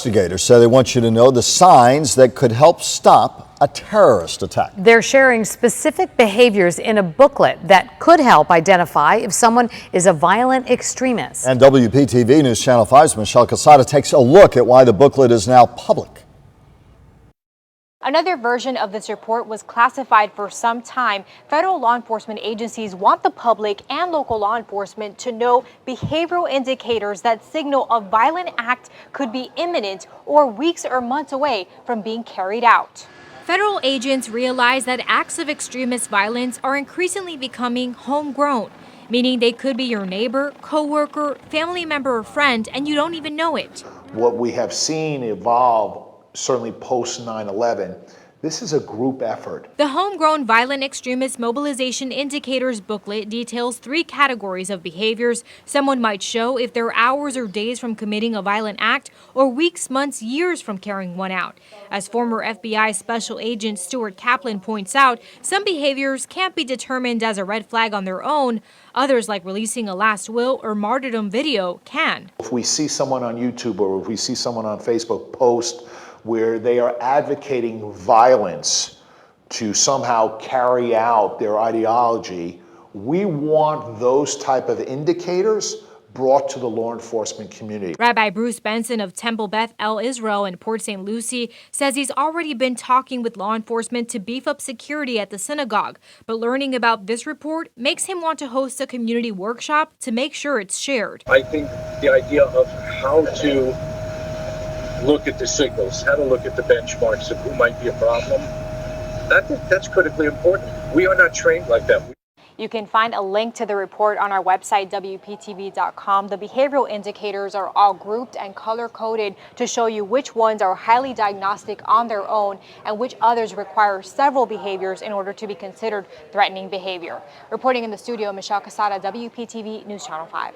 Investigators say they want you to know the signs that could help stop a terrorist attack. They're sharing specific behaviors in a booklet that could help identify if someone is a violent extremist. And WPTV News Channel 5's Michelle Casada takes a look at why the booklet is now public. Another version of this report was classified for some time. Federal law enforcement agencies want the public and local law enforcement to know behavioral indicators that signal a violent act could be imminent or weeks or months away from being carried out. Federal agents realize that acts of extremist violence are increasingly becoming homegrown, meaning they could be your neighbor, coworker, family member, or friend, and you don't even know it. What we have seen evolve, certainly post 9/11, this is a group effort. The Homegrown Violent Extremist Mobilization Indicators booklet details 3 categories of behaviors someone might show if they're hours or days from committing a violent act or weeks, months, years from carrying one out. As former FBI Special Agent Stuart Kaplan points out, some behaviors can't be determined as a red flag on their own. Others, like releasing a last will or martyrdom video, can. If we see someone on YouTube or if we see someone on Facebook post where they are advocating violence to somehow carry out their ideology, we want those type of indicators brought to the law enforcement community. Rabbi Bruce Benson of Temple Beth El Israel in Port St. Lucie says he's already been talking with law enforcement to beef up security at the synagogue, but learning about this report makes him want to host a community workshop to make sure it's shared. I think the idea of how to look at the signals, how to look at the benchmarks of who might be a problem, that's critically important. We are not trained like that. You can find a link to the report on our website, WPTV.com. The behavioral indicators are all grouped and color-coded to show you which ones are highly diagnostic on their own and which others require several behaviors in order to be considered threatening behavior. Reporting in the studio, Michelle Casada, WPTV News Channel 5.